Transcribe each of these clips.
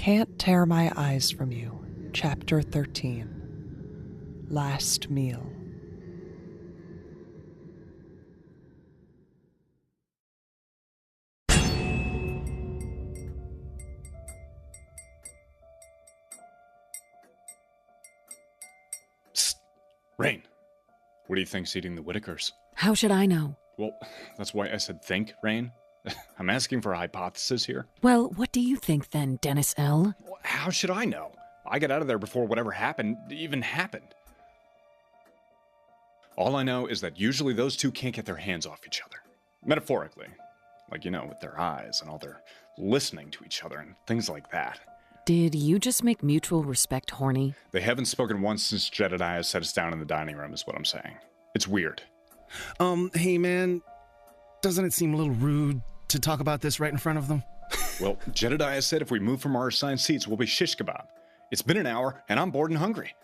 Can't Tear My Eyes From You, Chapter 13. Last Meal. Psst. Raine, what do you think's eating the Whittakers? How should I know? Well, that's why I said think, Raine. I'm asking for a hypothesis here. Well, what do you think then, Dennis L.? Well, how should I know? I got out of there before whatever happened even happened. All I know is that usually those two can't get their hands off each other. Metaphorically. Like, with their eyes and all their listening to each other and things like that. Did you just make mutual respect horny? They haven't spoken once since Jedediah set us down in the dining room is what I'm saying. It's weird. Hey man, doesn't it seem a little rude to talk about this right in front of them? Well, Jedediah said if we move from our assigned seats, we'll be shish kebab. It's been an hour, and I'm bored and hungry.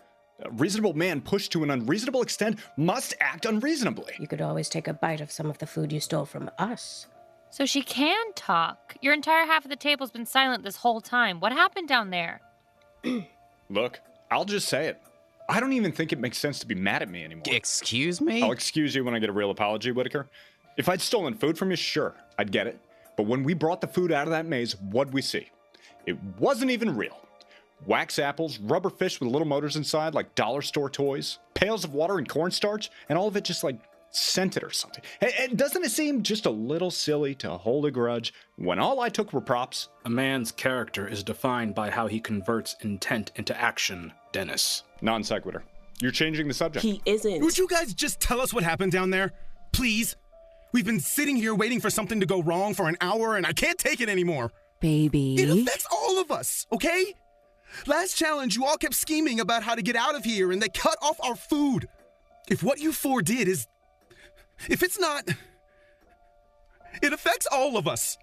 A reasonable man pushed to an unreasonable extent must act unreasonably. You could always take a bite of some of the food you stole from us. So she can talk. Your entire half of the table's been silent this whole time. What happened down there? Look, I'll just say it. I don't even think it makes sense to be mad at me anymore. Excuse me? I'll excuse you when I get a real apology, Whittaker. If I'd stolen food from you, sure, I'd get it. But when we brought the food out of that maze, what'd we see? It wasn't even real. Wax apples, rubber fish with little motors inside like dollar store toys, pails of water and cornstarch, and all of it just like scented or something. And doesn't it seem just a little silly to hold a grudge when all I took were props? A man's character is defined by how he converts intent into action, Dennis. Non sequitur. You're changing the subject. He isn't. Would you guys just tell us what happened down there? Please? We've been sitting here waiting for something to go wrong for an hour and I can't take it anymore. Baby. It affects all of us, okay? Last challenge, you all kept scheming about how to get out of here and they cut off our food. If what you four did is... If it's not... It affects all of us.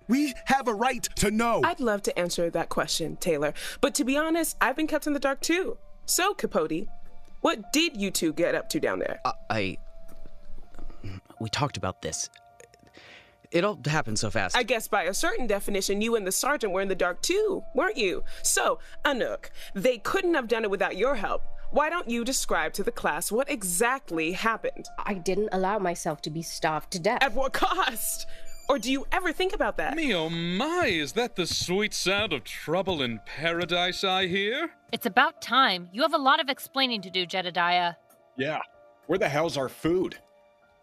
We have a right to know. I'd love to answer that question, Taylor. But to be honest, I've been kept in the dark too. So, Capote, what did you two get up to down there? We talked about this. It all happened so fast. I guess by a certain definition, you and the sergeant were in the dark too, weren't you? So, Anouk, they couldn't have done it without your help. Why don't you describe to the class what exactly happened? I didn't allow myself to be starved to death. At what cost? Or do you ever think about that? Me oh my, is that the sweet sound of trouble in paradise I hear? It's about time. You have a lot of explaining to do, Jedediah. Yeah. Where the hell's our food?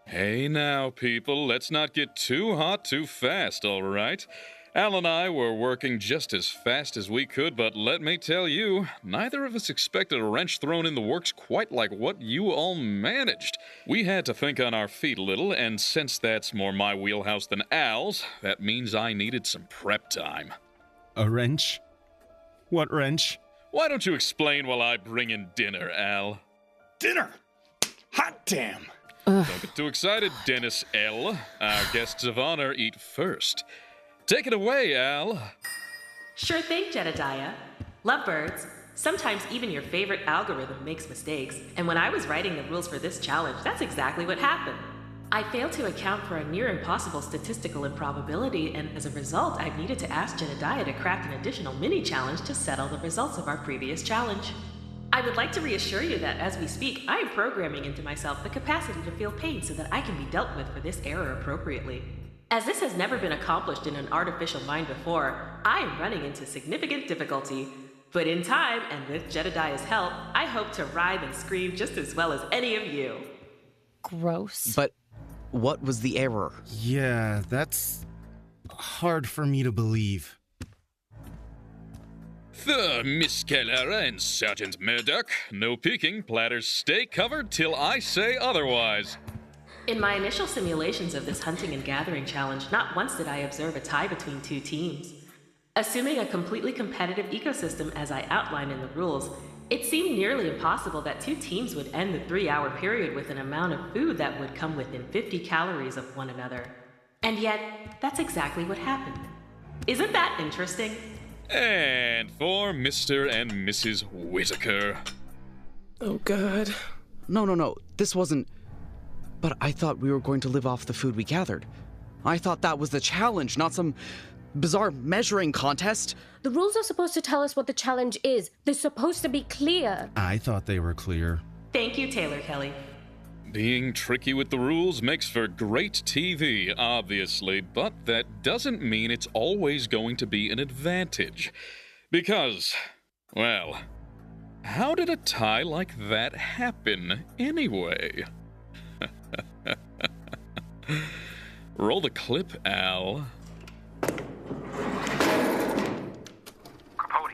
Hey now, people, let's not get too hot too fast, all right? Al and I were working just as fast as we could, but let me tell you, neither of us expected a wrench thrown in the works quite like what you all managed. We had to think on our feet a little, and since that's more my wheelhouse than Al's, that means I needed some prep time. A wrench? What wrench? Why don't you explain while I bring in dinner, Al? Dinner? Hot damn! Don't get too excited, Dennis L. Our guests of honor eat first. Take it away, Al. Sure thing, Jedediah. Lovebirds. Sometimes even your favorite algorithm makes mistakes, and when I was writing the rules for this challenge, that's exactly what happened. I failed to account for a near impossible statistical improbability, and as a result, I needed to ask Jedediah to craft an additional mini-challenge to settle the results of our previous challenge. I would like to reassure you that as we speak, I am programming into myself the capacity to feel pain so that I can be dealt with for this error appropriately. As this has never been accomplished in an artificial mind before, I am running into significant difficulty. But in time, and with Jedediah's help, I hope to writhe and scream just as well as any of you. Gross. But what was the error? Yeah, that's hard for me to believe. Miss Kalhara and Sergeant Murdock. No peeking, platters stay covered till I say otherwise. In my initial simulations of this hunting and gathering challenge, not once did I observe a tie between two teams. Assuming a completely competitive ecosystem as I outlined in the rules, it seemed nearly impossible that two teams would end the 3-hour period with an amount of food that would come within 50 calories of one another. And yet, that's exactly what happened. Isn't that interesting? And for Mr. and Mrs. Whittaker. Oh, God. No. This wasn't... But I thought we were going to live off the food we gathered. I thought that was the challenge, not some bizarre measuring contest? The rules are supposed to tell us what the challenge is. They're supposed to be clear. I thought they were clear. Thank you, Taylor Kelley. Being tricky with the rules makes for great TV, obviously, but that doesn't mean it's always going to be an advantage. Because, well, how did a tie like that happen anyway? Roll the clip, Al. Capote,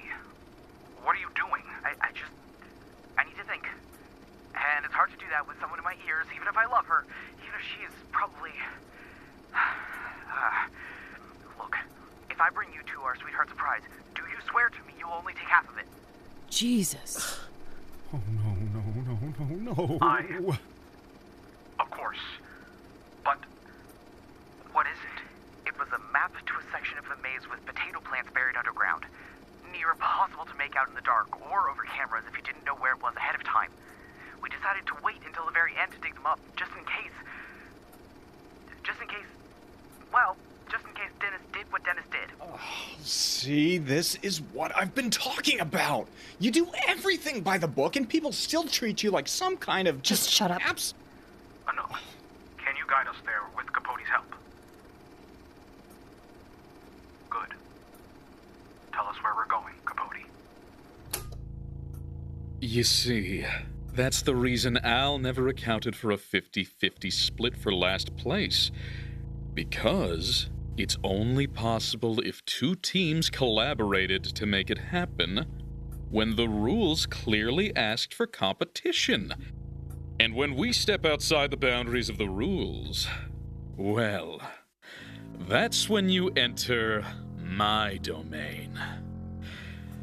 what are you doing? I need to think. And it's hard to do that with someone in my ears, even if I love her. Even if she is probably... Look, if I bring you to our sweetheart surprise, do you swear to me you'll only take half of it? Jesus. Oh, no. Of course. But what is it? It was a map to a section of the maze with potato plants buried underground. Near impossible to make out in the dark or over cameras if you didn't know where it was ahead of time. We decided to wait until the very end to dig them up, just in case Dennis did what Dennis did. Oh, see, this is what I've been talking about. You do everything by the book, and people still treat you like some kind of Just shut up. Anouk, can you guide us there with Capote's help? Good. Tell us where we're going, Capote. You see, that's the reason Al never accounted for a 50-50 split for last place. Because it's only possible if two teams collaborated to make it happen when the rules clearly asked for competition. And when we step outside the boundaries of the rules, well, that's when you enter my domain.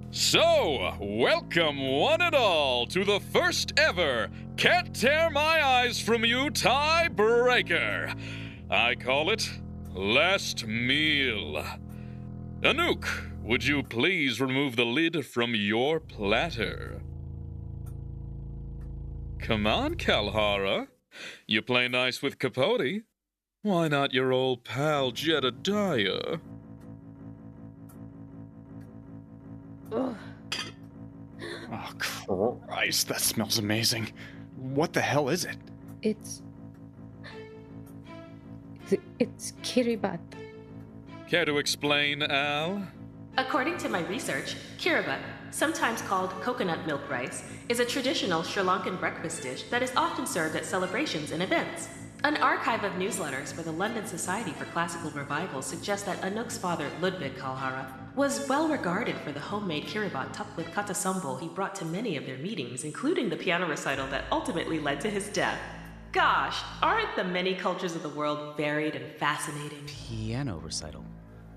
So, welcome one and all to the first ever Can't Tear My Eyes From You Tiebreaker. I call it Last Meal. Anouk, would you please remove the lid from your platter? Come on, Kalhara. You play nice with Capote. Why not your old pal Jedediah? Oh, Christ, that smells amazing. What the hell is it? It's kiribat. Care to explain, Al? According to my research, kiribat, sometimes called coconut milk rice, is a traditional Sri Lankan breakfast dish that is often served at celebrations and events. An archive of newsletters for the London Society for Classical Revival suggests that Anouk's father, Ludwig Kalhara, was well regarded for the homemade kiribat topped with katasambol he brought to many of their meetings, including the piano recital that ultimately led to his death. Gosh, aren't the many cultures of the world varied and fascinating? Piano recital.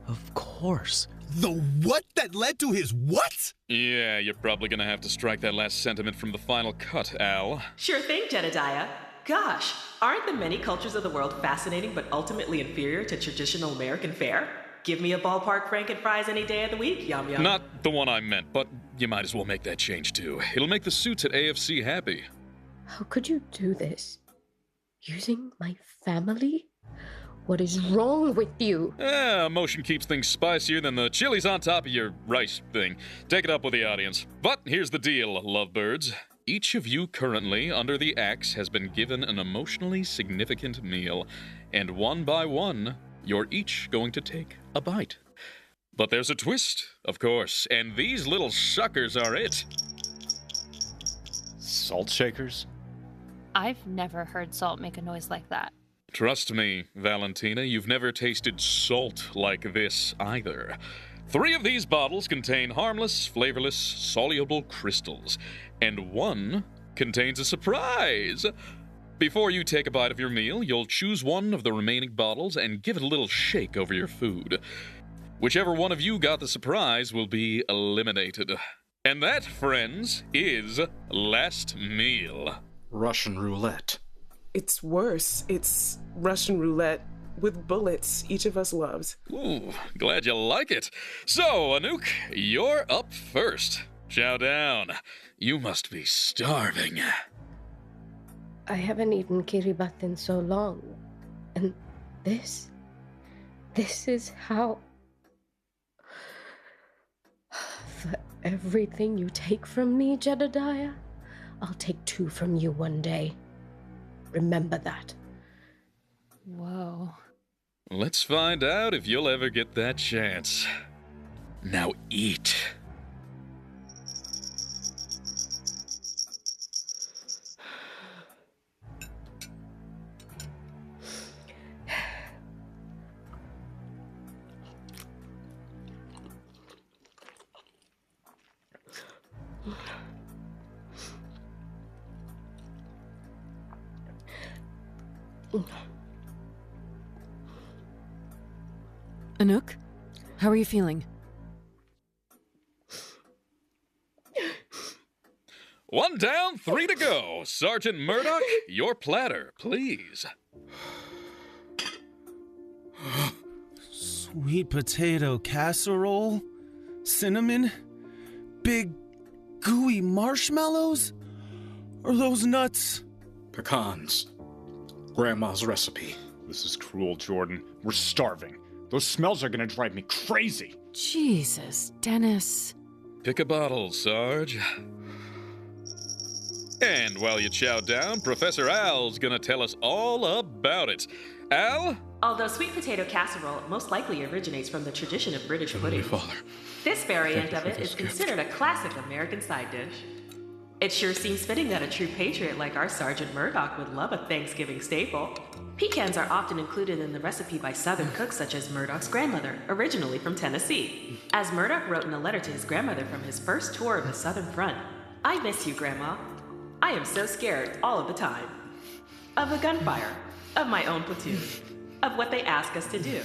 Of course. The what that led to his what? Yeah, you're probably gonna have to strike that last sentiment from the final cut, Al. Sure thing, Jedediah. Gosh, aren't the many cultures of the world fascinating but ultimately inferior to traditional American fare? Give me a ballpark frank fries any day of the week, yum yum. Not the one I meant, but you might as well make that change too. It'll make the suits at AFC happy. How could you do this? Using my family? What is wrong with you? Emotion keeps things spicier than the chilies on top of your rice thing. Take it up with the audience. But here's the deal, lovebirds. Each of you currently under the axe has been given an emotionally significant meal, and one by one, you're each going to take a bite. But there's a twist, of course, and these little suckers are it. Salt shakers? I've never heard salt make a noise like that. Trust me, Valentina, you've never tasted salt like this either. 3 of these bottles contain harmless, flavorless, soluble crystals, and 1 contains a surprise. Before you take a bite of your meal, you'll choose one of the remaining bottles and give it a little shake over your food. Whichever one of you got the surprise will be eliminated. And that, friends, is Last Meal. Russian roulette. It's worse. It's Russian roulette with bullets each of us loves. Ooh, glad you like it. So, Anouk, you're up first. Chow down. You must be starving. I haven't eaten kiribat in so long. And this is how everything you take from me, Jedediah, I'll take 2 from you one day. Remember that. Whoa. Let's find out if you'll ever get that chance. Now eat. Anouk, how are you feeling? One down, 3 to go. Sergeant Murdock, your platter, please. Sweet potato casserole? Cinnamon? Big, gooey marshmallows? Are those nuts? Pecans. Grandma's recipe. This is cruel, Jordan. We're starving. Those smells are gonna drive me crazy. Jesus, Dennis. Pick a bottle, Sarge. And while you chow down, Professor Al's gonna tell us all about it. Al? Although sweet potato casserole most likely originates from the tradition of British pudding, this variant of it is considered a classic American side dish. It sure seems fitting that a true patriot like our Sergeant Murdock would love a Thanksgiving staple. Pecans are often included in the recipe by Southern cooks such as Murdock's grandmother, originally from Tennessee. As Murdock wrote in a letter to his grandmother from his first tour of the Southern Front, "I miss you, Grandma. I am so scared all of the time. Of the gunfire, of my own platoon, of what they ask us to do.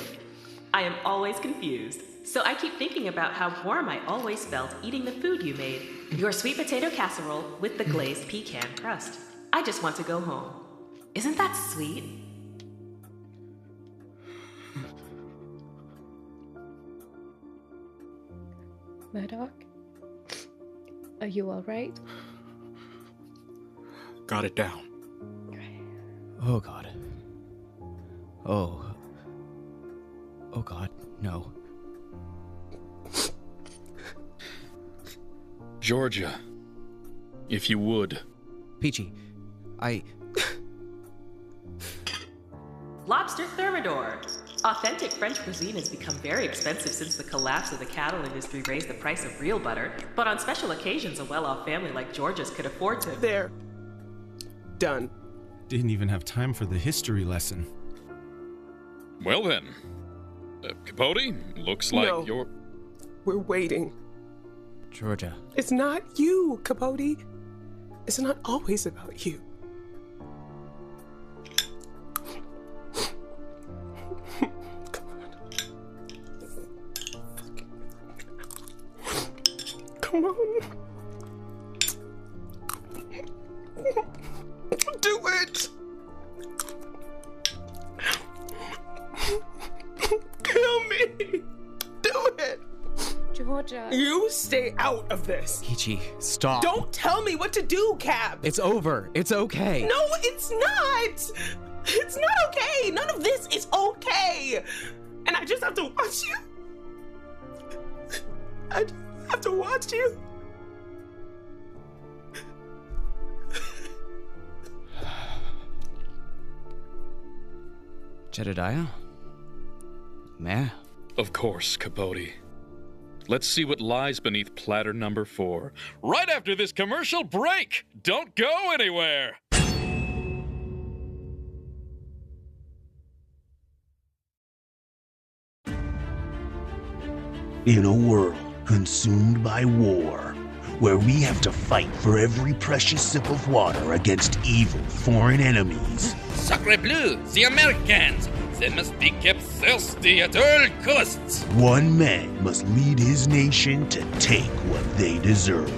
I am always confused. So I keep thinking about how warm I always felt eating the food you made. Your sweet potato casserole with the glazed pecan crust. I just want to go home. Isn't that sweet?" Murdock? Are you alright? Got it down. Oh, God. Oh. Oh, God, no. Georgia, if you would. Peachy, Lobster thermidor. Authentic French cuisine has become very expensive since the collapse of the cattle industry raised the price of real butter, but on special occasions a well-off family like Georgia's could afford to. There. Done. Didn't even have time for the history lesson. Well then. Capote, looks like No. you're... We're waiting. Georgia. It's not you, Capote. It's not always about you. Come on. Do it. Kill me. Do it. Georgia. You stay out of this. Peachy, stop. Don't tell me what to do, Cap. It's over. It's okay. No, it's not. It's not okay. None of this is okay. And I just have to watch you. I just have to watch you. Jedediah? Meh. Of course, Capote. Let's see what lies beneath platter number 4. Right after this commercial break! Don't go anywhere! In a world consumed by war, where we have to fight for every precious sip of water against evil foreign enemies. Sacre bleu, the Americans! They must be kept thirsty at all costs! One man must lead his nation to take what they deserve.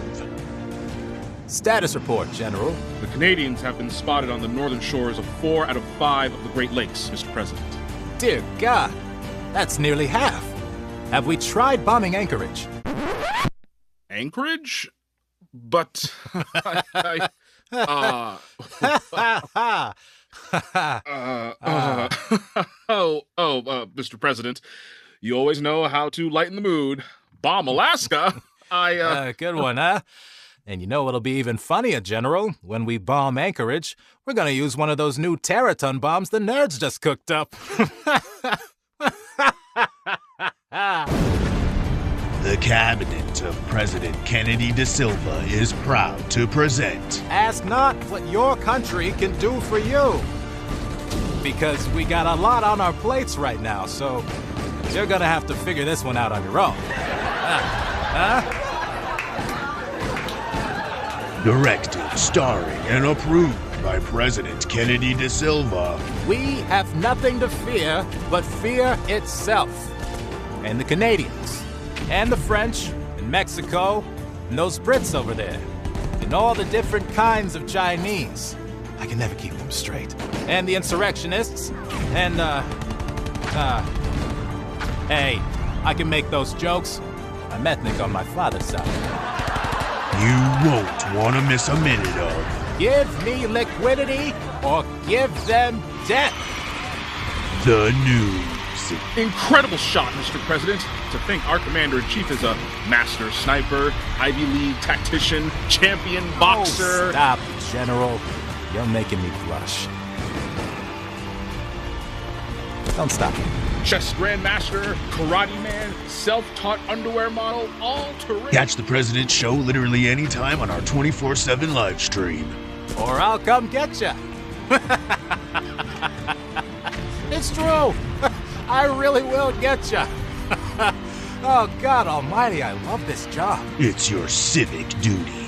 Status report, General. The Canadians have been spotted on the northern shores of 4 out of 5 of the Great Lakes, Mr. President. Dear God, that's nearly half. Have we tried bombing Anchorage? Anchorage? But... Mr. President, you always know how to lighten the mood. Bomb Alaska? Good one, huh? And you know what'll be even funnier, General? When we bomb Anchorage, we're gonna use one of those new teraton bombs the nerds just cooked up. The cabinet of President Kennedy da Silva is proud to present. Ask not what your country can do for you. Because we got a lot on our plates right now, so you're gonna have to figure this one out on your own. Directed, starring, and approved by President Kennedy da Silva. We have nothing to fear but fear itself. And the Canadians, and the French, and Mexico, and those Brits over there, and all the different kinds of Chinese. I can never keep them straight. And the insurrectionists, and, hey, I can make those jokes. I'm ethnic on my father's side. You won't want to miss a minute of. Give me liquidity, or give them death. The news. Incredible shot, Mr. President. To think our Commander-in-Chief is a master sniper, Ivy League tactician, champion boxer. Oh, stop, General. You're making me blush. Don't stop me. Chess grandmaster, karate man, self-taught underwear model, all terrain. Catch the President's show literally anytime on our 24/7 live stream. Or I'll come get ya. It's true. I really will get ya. Oh, God almighty, I love this job. It's your civic duty.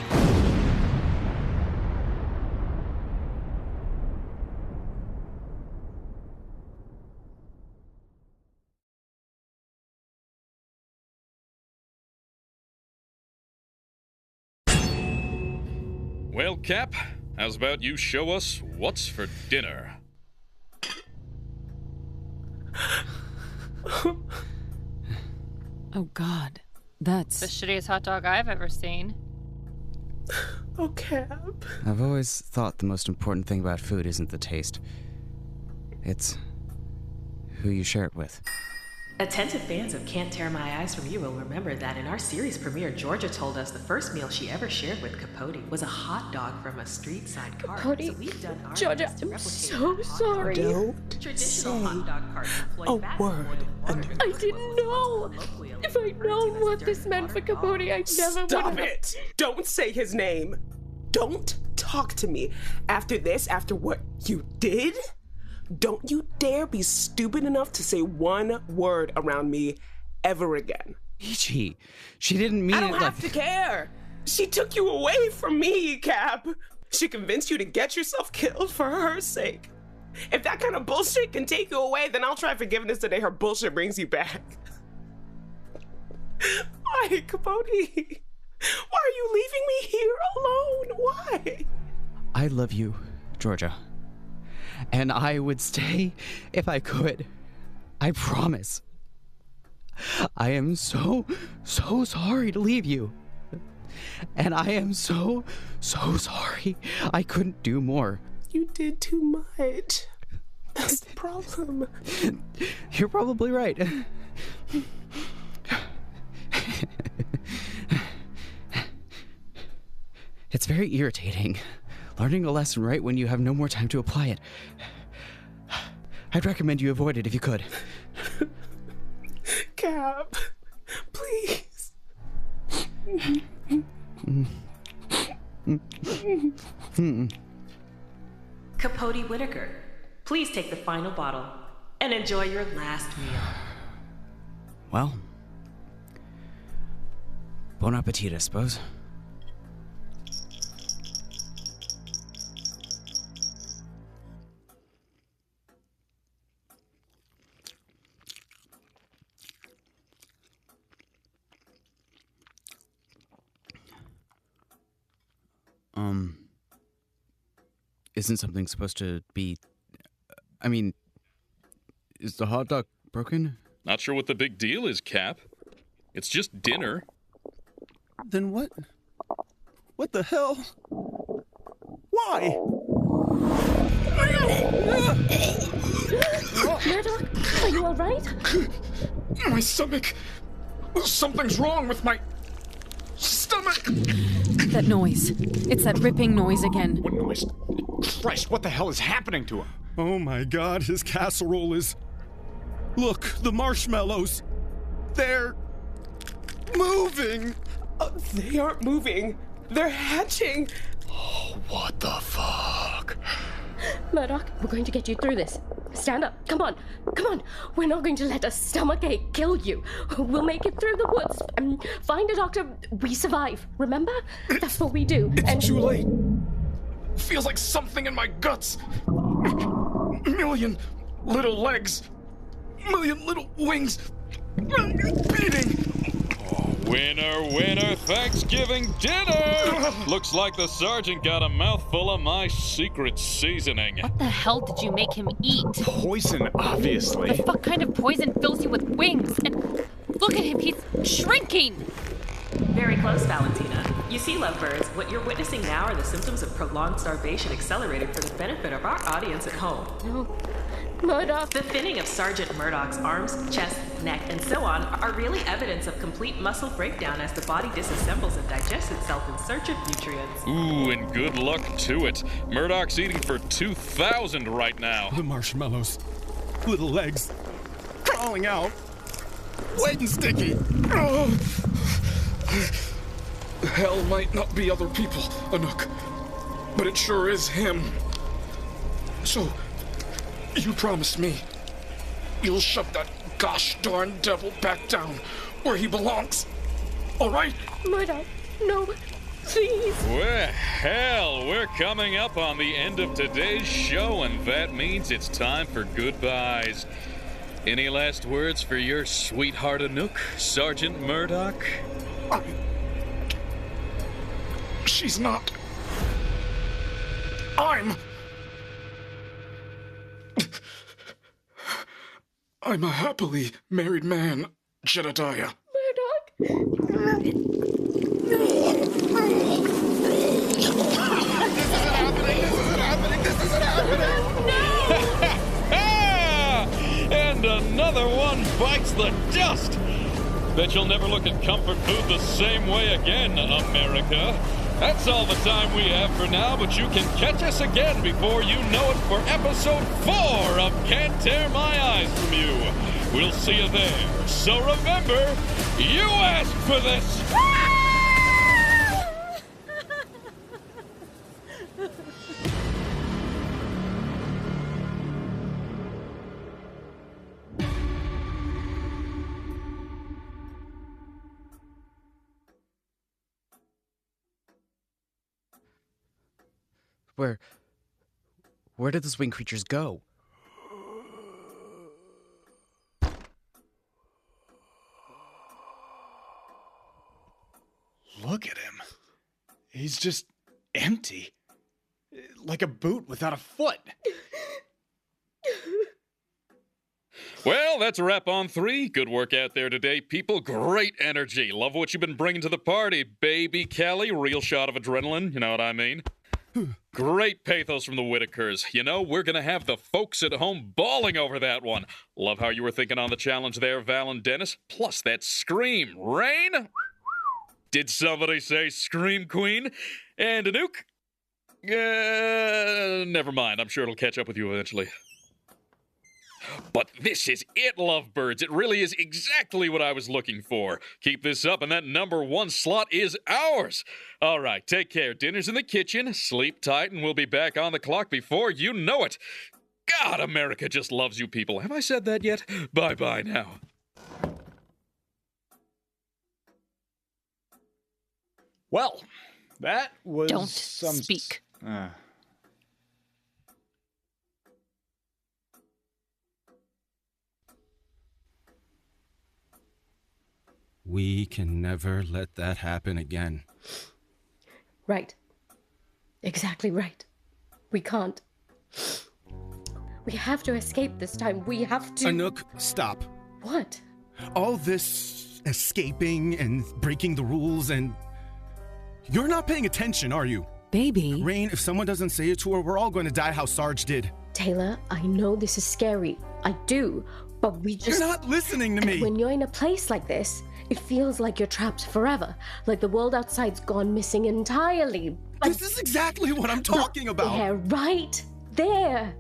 Well, Cap, how's about you show us what's for dinner? Oh, God. That's the shittiest hot dog I've ever seen. Oh, Cap. I've always thought the most important thing about food isn't the taste. It's who you share it with. Attentive fans of Can't Tear My Eyes From You will remember that in our series premiere, Georgia told us the first meal she ever shared with Capote was a hot dog from a street-side cart. Capote, so we've done our Georgia, best to I'm replicate so sorry. Don't traditional hot dog carts employ fat word. I didn't know. If I'd known what this meant for Capote, I never would have. Stop it! Don't say his name. Don't talk to me. After this, after what you did, don't you dare be stupid enough to say one word around me ever again. Peachy, she didn't mean I it don't like... have to care. She took you away from me, Cap. She convinced you to get yourself killed for her sake. If that kind of bullshit can take you away, then I'll try forgiveness the day her bullshit brings you back. Why, Capote? Why are you leaving me here alone? Why? I love you, Georgia. And I would stay if I could. I promise. I am so sorry to leave you. And I am so sorry I couldn't do more. You did too much. That's the problem. You're probably right. It's very irritating. Learning a lesson right when you have no more time to apply it. I'd recommend you avoid it if you could. Cap, please. Capote Whittaker, please take the final bottle and enjoy your last meal. Well, bon appetit, I suppose. Isn't something supposed to be... I mean, is the hot dog broken? Not sure what the big deal is, Cap. It's just dinner. Then what? What the hell? Why? Murdock, are you alright? My stomach. Something's wrong with my... stomach! That noise. It's that ripping noise again. What noise? Christ, what the hell is happening to him? Oh my God, his casserole is... Look, the marshmallows. They're... moving! They aren't moving. They're hatching. Oh, what the fuck? Murdock, we're going to get you through this. Stand up. Come on. Come on. We're not going to let a stomachache kill you. We'll make it through the woods and find a doctor. We survive. Remember? That's what we do. It's too late. Feels like something in my guts. Million little legs. Million little wings. Beating. Winner, winner, Thanksgiving dinner! Looks like the sergeant got a mouthful of my secret seasoning. What the hell did you make him eat? Poison, obviously. The fuck kind of poison fills you with wings? And look at him, he's shrinking! Very close, Valentina. You see, lovebirds, what you're witnessing now are the symptoms of prolonged starvation accelerated for the benefit of our audience at home. No. Murdock! The thinning of Sergeant Murdock's arms, chest, neck, and so on are really evidence of complete muscle breakdown as the body disassembles and digests itself in search of nutrients. Ooh, and good luck to it. Murdock's eating for 2,000 right now. The marshmallows. Little legs. Crawling out. Wet and sticky. Oh. Hell might not be other people, Anouk, but it sure is him. So, you promised me you'll shove that gosh darn devil back down where he belongs, all right? Murdock, no, please. Well, hell, we're coming up on the end of today's show, and that means it's time for goodbyes. Any last words for your sweetheart Anouk, Sergeant Murdock? She's not. I'm a happily married man, Jedediah. Murdock! This isn't happening! And another one bites the dust! Bet you'll never look at comfort food the same way again, America. That's all the time we have for now, but you can catch us again before you know it for episode 4 of Can't Tear My Eyes From You. We'll see you there. So remember, you asked for this! Where did those winged creatures go? Look at him. He's just empty. Like a boot without a foot. Well, that's a wrap on 3. Good work out there today, people. Great energy. Love what you've been bringing to the party, baby Kelley. Real shot of adrenaline, you know what I mean? Great pathos from the Whittakers. You know, we're gonna have the folks at home bawling over that one. Love how you were thinking on the challenge there, Val and Dennis. Plus that scream. Raine? Did somebody say scream queen? And Anouk? Never mind. I'm sure it'll catch up with you eventually. But this is it, lovebirds. It really is exactly what I was looking for. Keep this up, and that number 1 slot is ours. All right, take care. Dinner's in the kitchen. Sleep tight, and we'll be back on the clock before you know it. God, America just loves you people. Have I said that yet? Bye-bye now. Well, that was Don't speak. We can never let that happen again. Right. Exactly right. We can't. We have to escape this time. We have to... Anouk, stop. What? All this escaping and breaking the rules and... You're not paying attention, are you? Baby. Raine, if someone doesn't say it to her, we're all going to die how Sarge did. Taylor, I know this is scary. I do. But we just... You're not listening to me! When you're in a place like this, It feels like you're trapped forever, like the world outside's gone missing entirely. But this is exactly what I'm talking about. There, right there.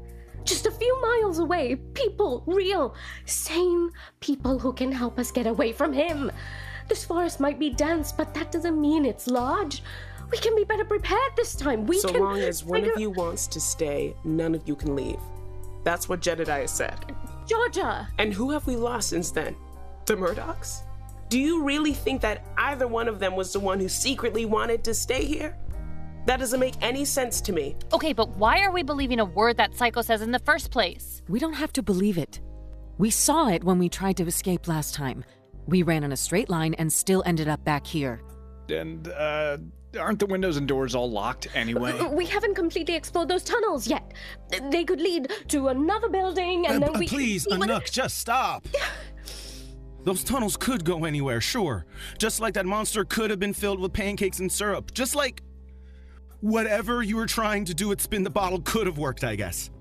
Just a few miles away, people, real, sane people who can help us get away from him. This forest might be dense, but that doesn't mean it's large. We can be better prepared this time. So long as one of you wants to stay, none of you can leave. That's what Jedediah said. Georgia! And who have we lost since then? The Murdocks? Do you really think that either one of them was the one who secretly wanted to stay here? That doesn't make any sense to me. Okay, but why are we believing a word that Psycho says in the first place? We don't have to believe it. We saw it when we tried to escape last time. We ran in a straight line and still ended up back here. And, aren't the windows and doors all locked anyway? We haven't completely explored those tunnels yet. They could lead to another building and then we... Please, Anouk, just stop. Those tunnels could go anywhere, sure. Just like that monster could have been filled with pancakes and syrup. Just like whatever you were trying to do at Spin the Bottle could have worked, I guess.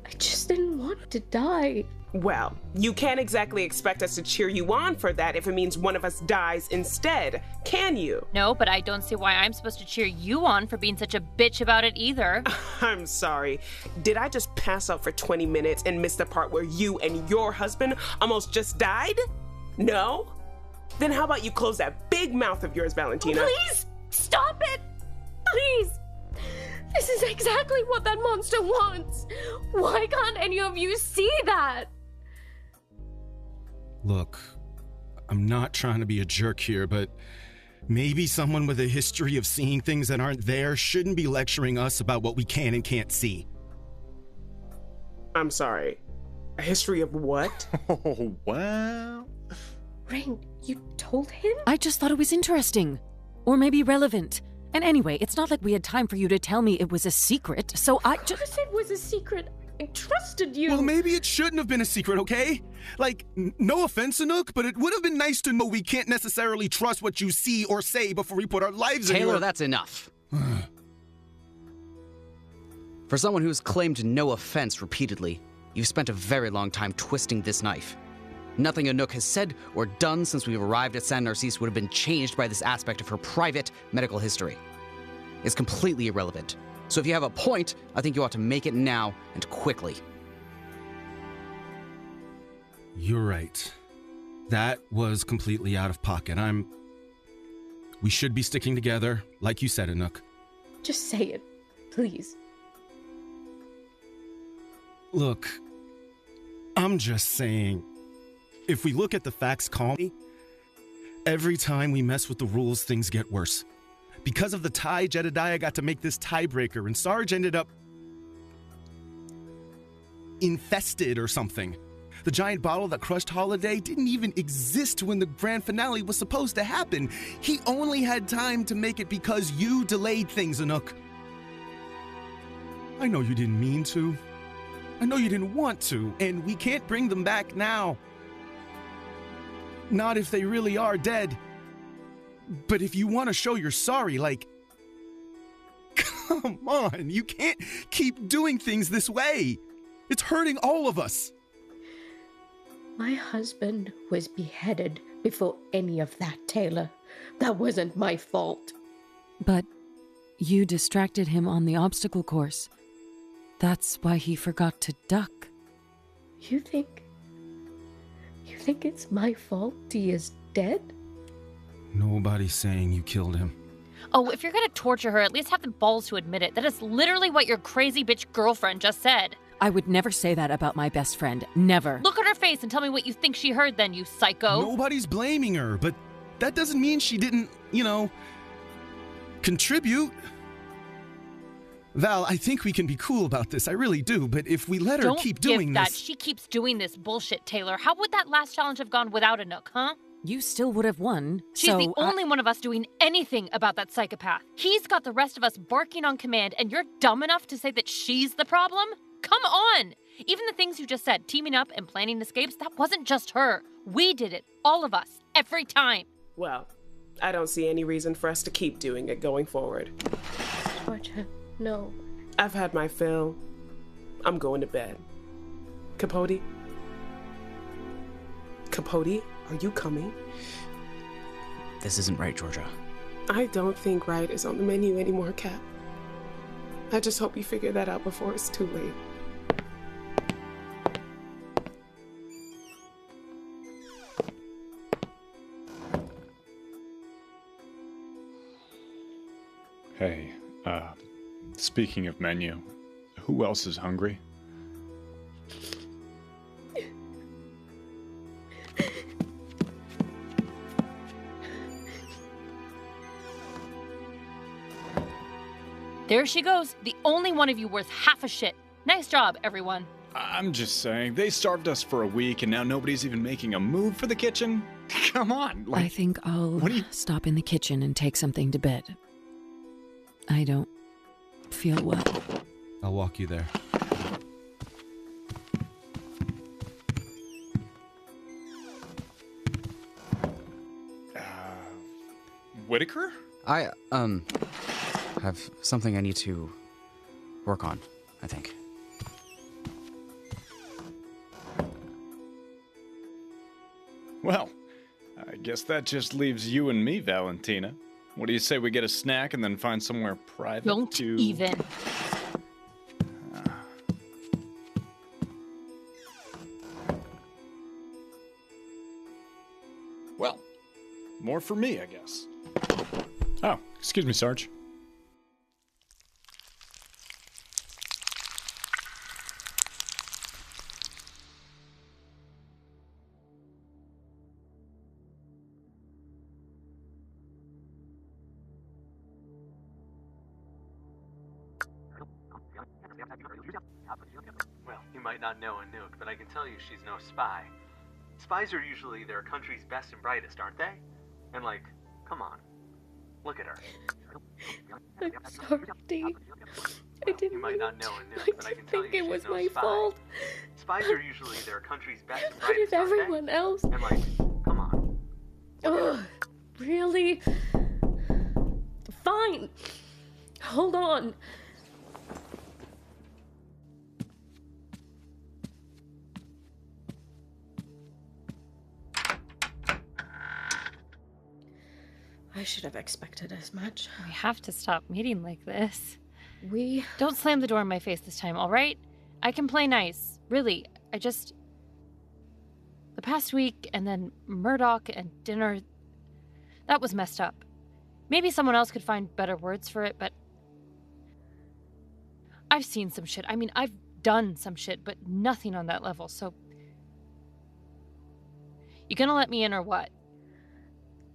I just didn't want to die. Well, you can't exactly expect us to cheer you on for that if it means one of us dies instead, can you? No, but I don't see why I'm supposed to cheer you on for being such a bitch about it either. I'm sorry. Did I just pass out for 20 minutes and miss the part where you and your husband almost just died? No? Then how about you close that big mouth of yours, Valentina? Please, stop it! Please! This is exactly what that monster wants! Why can't any of you see that? Look, I'm not trying to be a jerk here, but maybe someone with a history of seeing things that aren't there shouldn't be lecturing us about what we can and can't see. I'm sorry. A history of what? Oh, wow. Raine, you told him? I just thought it was interesting. Or maybe relevant. And anyway, it's not like we had time for you to tell me it was a secret, so I just... Of course it was a secret. I trusted you. Well, maybe it shouldn't have been a secret, okay? Like, no offense, Anouk, but it would have been nice to know we can't necessarily trust what you see or say before we put our lives in Taylor, that's enough. For someone who's claimed no offense repeatedly, you've spent a very long time twisting this knife. Nothing Anouk has said or done since we've arrived at San Narcisse would have been changed by this aspect of her private medical history. It's completely irrelevant. So if you have a point, I think you ought to make it now and quickly. You're right. That was completely out of pocket. We should be sticking together, like you said, Anouk. Just say it, please. Look, I'm just saying, if we look at the facts calmly, every time we mess with the rules, things get worse. Because of the tie, Jedediah got to make this tiebreaker, and Sarge ended up infested or something. The giant bottle that crushed Holiday didn't even exist when the grand finale was supposed to happen. He only had time to make it because you delayed things, Anouk. I know you didn't mean to. I know you didn't want to, and we can't bring them back now. Not if they really are dead. But if you want to show you're sorry, like... Come on, you can't keep doing things this way. It's hurting all of us. My husband was beheaded before any of that, Taylor. That wasn't my fault. But you distracted him on the obstacle course. That's why he forgot to duck. You think it's my fault he is dead? Nobody's saying you killed him. Oh, if you're gonna torture her, at least have the balls to admit it. That is literally what your crazy bitch girlfriend just said. I would never say that about my best friend. Never. Look at her face and tell me what you think she heard then, you psycho. Nobody's blaming her, but that doesn't mean she didn't, contribute. Val, I think we can be cool about this. I really do. But if we let her keep doing this... She keeps doing this bullshit, Taylor. How would that last challenge have gone without Anouk, huh? You still would have won. She's the only one of us doing anything about that psychopath. He's got the rest of us barking on command, and you're dumb enough to say that she's the problem? Come on! Even the things you just said, teaming up and planning escapes, that wasn't just her. We did it. All of us. Every time. Well, I don't see any reason for us to keep doing it going forward. Georgia, no. I've had my fill. I'm going to bed. Capote? Capote? Are you coming? This isn't right, Georgia. I don't think right is on the menu anymore, Cap. I just hope you figure that out before it's too late. Hey, speaking of menu, who else is hungry? There she goes, the only one of you worth half a shit. Nice job, everyone. I'm just saying, they starved us for a week and now nobody's even making a move for the kitchen? Come on. I think I'll stop in the kitchen and take something to bed. I don't feel well. I'll walk you there. Whittaker? I, have something I need to work on, I think. Well, I guess that just leaves you and me, Valentina. What do you say we get a snack and then find somewhere private Don't even. Well, more for me, I guess. Oh, excuse me, Sarge. Well, you might not know Anouk, but I can tell you she's no spy. Spies are usually their country's best and brightest, aren't they? And like, come on. Look at her. I'm sorry, Dee. I didn't You might not know Anouk, but I can tell you think it she's was no my spy. fault. Spies are usually their country's best and But brightest, if aren't they? everyone else... And like, come on. Ugh, really? Fine. Hold on. I should have expected as much. We have to stop meeting like this. We... Don't slam the door in my face this time, all right? I can play nice. Really, I just... The past week, and then Murdock and dinner... That was messed up. Maybe someone else could find better words for it, but... I've seen some shit. I mean, I've done some shit, but nothing on that level, so... You gonna let me in or what?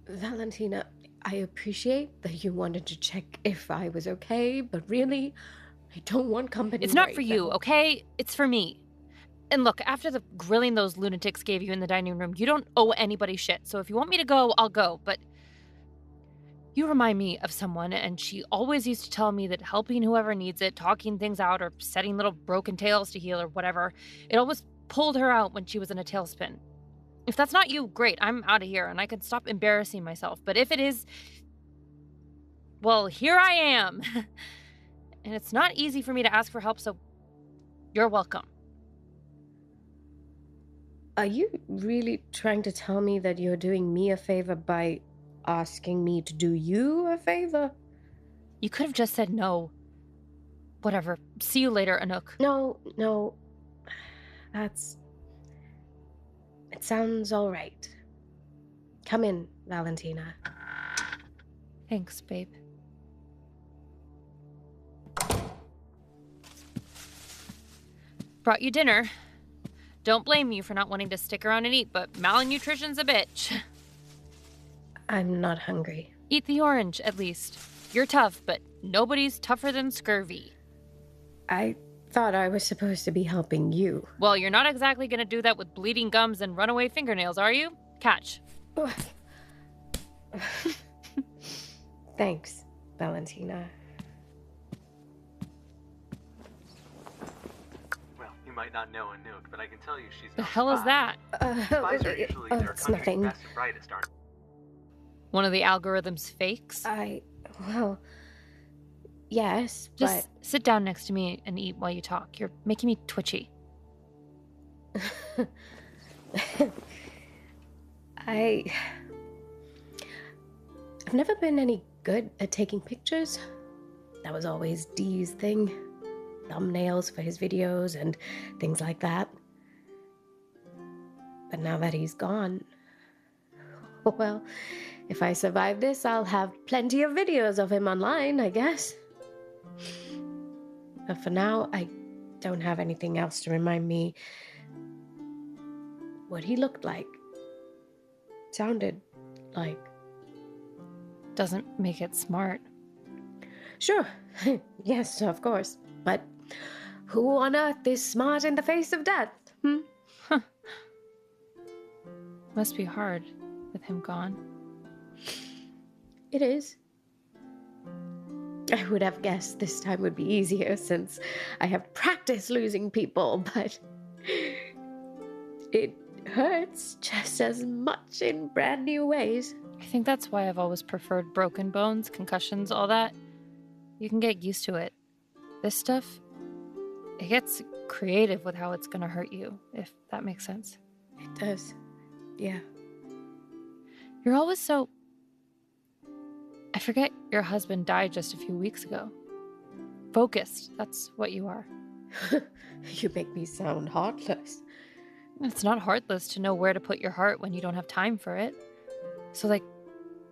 Valentina, I appreciate that you wanted to check if I was okay, but really, I don't want company. It's not right for you, now. okay? It's for me. And look, after the grilling those lunatics gave you in the dining room, you don't owe anybody shit. So if you want me to go, I'll go. But you remind me of someone, and she always used to tell me that helping whoever needs it, talking things out, or setting little broken tails to heal or whatever, it always pulled her out when she was in a tailspin. If that's not you, great, I'm out of here, and I can stop embarrassing myself. But if it is, well, here I am. And it's not easy for me to ask for help, so you're welcome. Are you really trying to tell me that you're doing me a favor by asking me to do you a favor? You could have just said no. Whatever. See you later, Anouk. No. It sounds all right. Come in, Valentina. Thanks, babe. Brought you dinner. Don't blame you for not wanting to stick around and eat, but malnutrition's a bitch. I'm not hungry. Eat the orange, at least. You're tough, but nobody's tougher than scurvy. I thought I was supposed to be helping you. Well, you're not exactly gonna do that with bleeding gums and runaway fingernails, are you? Catch. Thanks, Valentina. Well, you might not know Anouk, but I can tell you she's The no hell is spy. that? Spies are usually their it's country's nothing. best and brightest, aren't One of the algorithm's fakes? Well, yes, Just sit down next to me and eat while you talk. You're making me twitchy. I've never been any good at taking pictures. That was always Dee's thing. Thumbnails for his videos and things like that. But now that he's gone, well, if I survive this, I'll have plenty of videos of him online, I guess. But for now, I don't have anything else to remind me what he looked like, sounded like. Doesn't make it smart. Sure, yes, of course. But who on earth is smart in the face of death? Huh. Must be hard with him gone. It is. I would have guessed this time would be easier since I have practiced losing people, but it hurts just as much in brand new ways. I think that's why I've always preferred broken bones, concussions, all that. You can get used to it. This stuff, it gets creative with how it's gonna hurt you, if that makes sense. It does. Yeah. You're always so... I forget your husband died just a few weeks ago. Focused, that's what you are. You make me sound heartless. It's not heartless to know where to put your heart when you don't have time for it. So, like,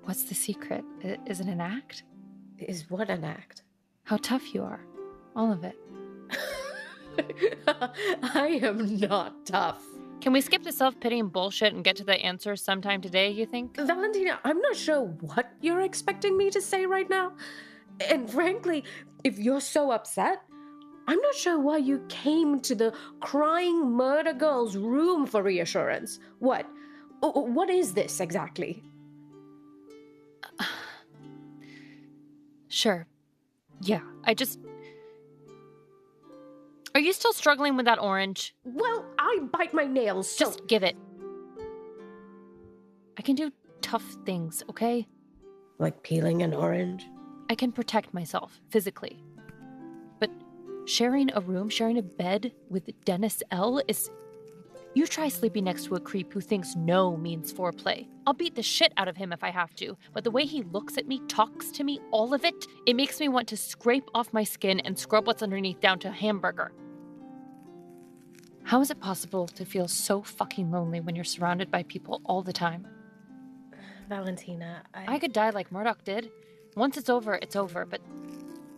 what's the secret? Is it an act? Is what an act? How tough you are. All of it. I am not tough. Can we skip the self-pitying bullshit and get to the answer sometime today, you think? Valentina, I'm not sure what you're expecting me to say right now. And frankly, if you're so upset, I'm not sure why you came to the crying murder girl's room for reassurance. What? What is this exactly? Sure. Yeah, Are you still struggling with that orange? Well, I bite my nails, so... Just give it. I can do tough things, okay? Like peeling an orange? I can protect myself, physically. But sharing a room, sharing a bed with Dennis L. is... You try sleeping next to a creep who thinks no means foreplay. I'll beat the shit out of him if I have to, but the way he looks at me, talks to me, all of it, it makes me want to scrape off my skin and scrub what's underneath down to a hamburger. How is it possible to feel so fucking lonely when you're surrounded by people all the time? Valentina, I could die like Murdock did. Once it's over, but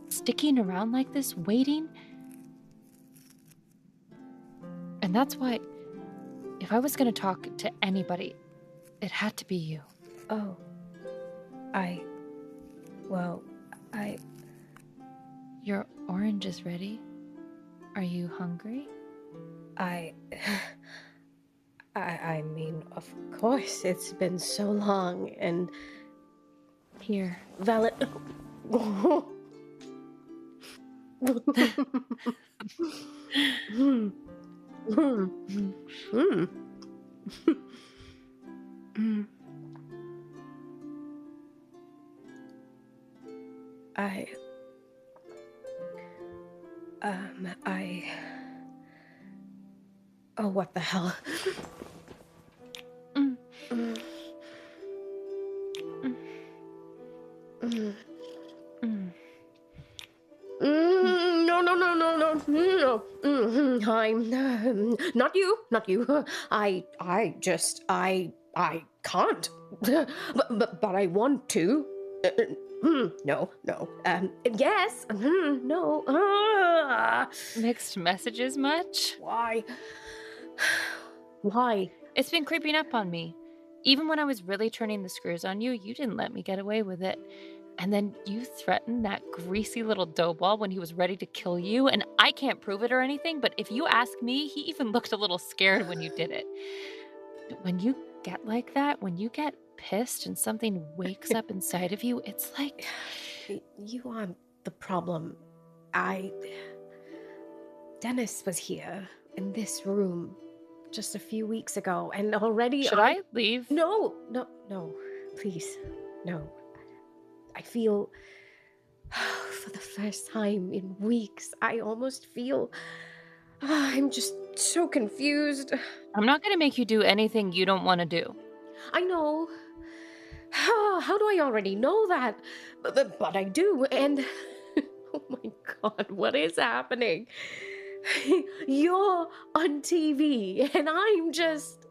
sticking around like this, waiting... And that's why... If I was going to talk to anybody, it had to be you. Oh. Your orange is ready. Are you hungry? I mean, of course, it's been so long, and... Here. Oh, what the hell? No. I'm not you. I can't. But I want to. No. Yes. No. Mixed messages much? Why? It's been creeping up on me. Even when I was really turning the screws on you, you didn't let me get away with it. And then you threatened that greasy little doughball when he was ready to kill you, and I can't prove it or anything, but if you ask me, he even looked a little scared when you did it. When you get like that, when you get pissed and something wakes up inside of you, it's like... You aren't the problem. Dennis was here in this room just a few weeks ago, and already... Should I leave? No, please, no. I feel, for the first time in weeks, I almost feel, I'm just so confused. I'm not going to make you do anything you don't want to do. I know. How do I already know that? But I do, and oh my God, what is happening? You're on TV, and I'm just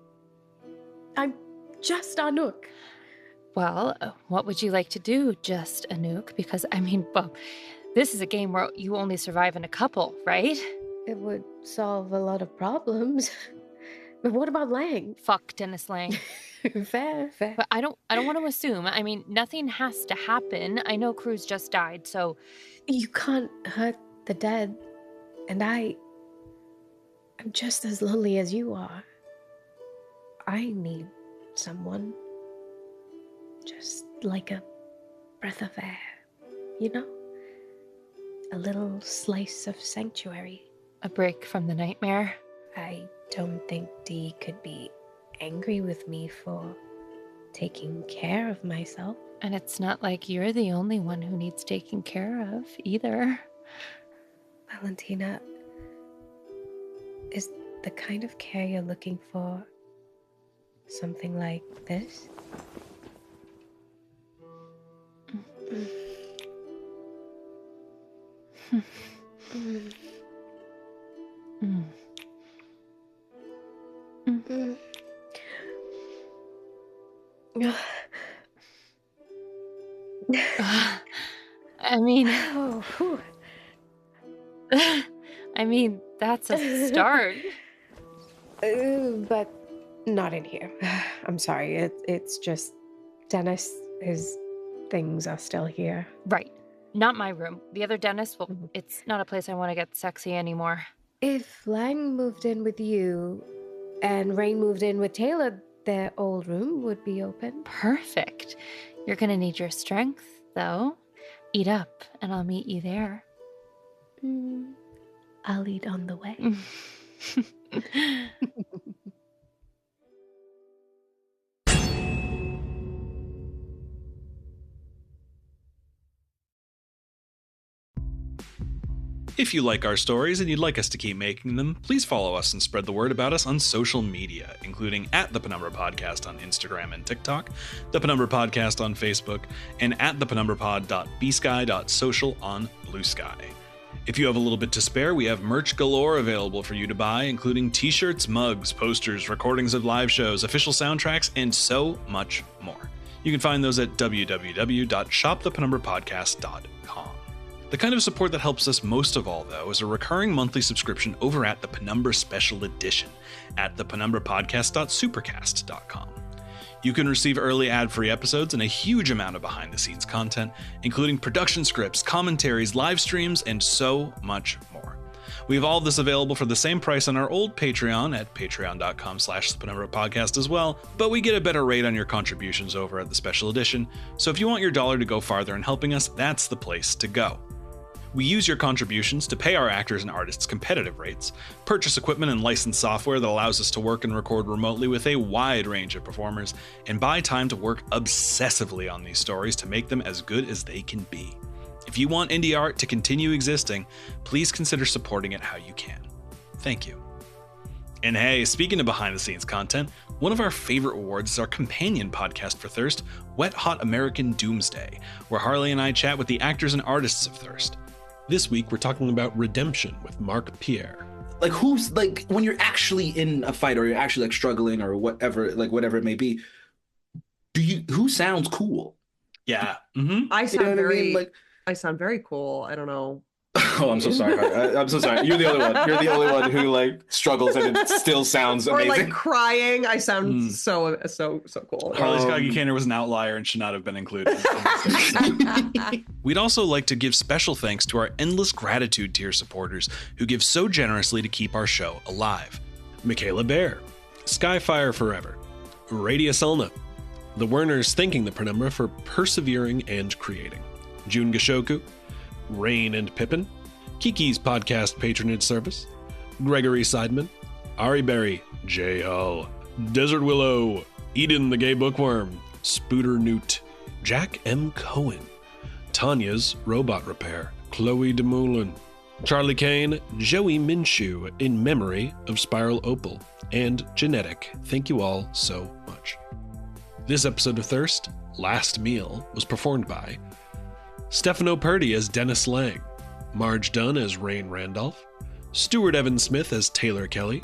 Anouk. Well, what would you like to do, just Anouk? Because, I mean, well, this is a game where you only survive in a couple, right? It would solve a lot of problems. But what about Lang? Fuck Dennis Lang. Fair. But I don't want to assume. I mean, nothing has to happen. I know Cruz just died, so... You can't hurt the dead. And I'm just as lonely as you are. I need someone. Just like a breath of air, you know? A little slice of sanctuary. A break from the nightmare. I don't think Dee could be angry with me for taking care of myself. And it's not like you're the only one who needs taking care of, either. Valentina, is the kind of care you're looking for something like this? I mean, that's a start. But not in here. I'm sorry. It's just Dennis, his things are still here. Right. Not my room. The other Dennis, well, it's not a place I want to get sexy anymore. If Lang moved in with you and Raine moved in with Taylor, their old room would be open. Perfect. You're going to need your strength, though. Eat up, and I'll meet you there. I'll eat on the way. If you like our stories and you'd like us to keep making them, please follow us and spread the word about us on social media, including @The Penumbra Podcast on Instagram and TikTok, The Penumbra Podcast on Facebook, and @thepenumbrapod.bsky.social on Blue Sky. If you have a little bit to spare, we have merch galore available for you to buy, including t-shirts, mugs, posters, recordings of live shows, official soundtracks, and so much more. You can find those at www.shopthepenumbrapodcast.com. The kind of support that helps us most of all, though, is a recurring monthly subscription over at the Penumbra Special Edition at thepenumbrapodcast.supercast.com. You can receive early ad-free episodes and a huge amount of behind-the-scenes content, including production scripts, commentaries, live streams, and so much more. We have all of this available for the same price on our old Patreon at patreon.com/thepenumbrapodcast as well, but we get a better rate on your contributions over at the Special Edition, so if you want your dollar to go farther in helping us, that's the place to go. We use your contributions to pay our actors and artists competitive rates, purchase equipment and license software that allows us to work and record remotely with a wide range of performers, and buy time to work obsessively on these stories to make them as good as they can be. If you want indie art to continue existing, please consider supporting it how you can. Thank you. And hey, speaking of behind-the-scenes content, one of our favorite awards is our companion podcast for Thirst, Wet Hot American Doomsday, where Harley and I chat with the actors and artists of Thirst. This week, we're talking about Redemption with Marc Pierre. Like, who's, like, when you're actually in a fight or you're actually, like, struggling or whatever, like, whatever it may be, who sounds cool? Yeah. Mm-hmm. I sound I sound very cool. I don't know. Oh, I'm so sorry. I'm so sorry. You're the only one. You're the only one who, like, struggles and it still sounds amazing. Or, like, crying. I sound so cool. Harley Scoggy Canner was an outlier and should not have been included. We'd also like to give special thanks to our endless gratitude tier supporters who give so generously to keep our show alive. Michaela Bear, Skyfire Forever, Radius Elna, the Werners thanking the Penumbra for persevering and creating, June Gashoku, Raine and Pippin, Kiki's podcast patronage service, Gregory Seidman, Ari Berry, J. Hull, Desert Willow, Eden the Gay Bookworm, Spooter Newt, Jack M. Cohen, Tanya's Robot Repair, Chloe DeMoulin, Charlie Kane, Joey Minshew in memory of Spiral Opal, and Genetic. Thank you all so much. This episode of Thirst, Last Meal, was performed by Stefano Perti as Dennis Lang, Marge Dunn as Raine Randolph, Stewart Evan Smith as Taylor Kelley,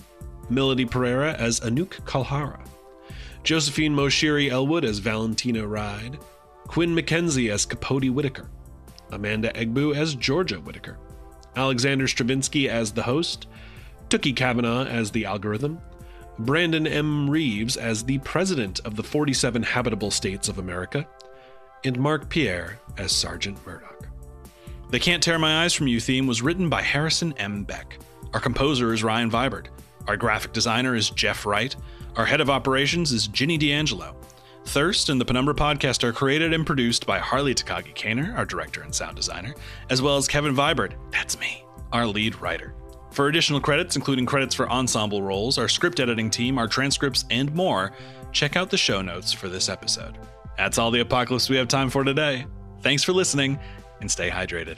Melody Perera as Anouk Kalhara, Josephine Moshiri Elwood as Valentina Ride, Quinn McKenzie as Capote Whittaker, Amanda Egbu as Georgia Whittaker, Alexander Stravinski as the host, Tooky Kavanagh as the algorithm, Brandon M. Reeves as the president of the 47 Habitable States of America, and Marc Pierre as Sergeant Murdock. The Can't Tear My Eyes From You theme was written by Harrison M. Beck. Our composer is Ryan Vibert. Our graphic designer is Jeff Wright. Our head of operations is Ginny D'Angelo. Thirst and the Penumbra Podcast are created and produced by Harley Takagi Kaner, our director and sound designer, as well as Kevin Vibert, that's me, our lead writer. For additional credits, including credits for ensemble roles, our script editing team, our transcripts, and more, check out the show notes for this episode. That's all the apocalypse we have time for today. Thanks for listening, and stay hydrated.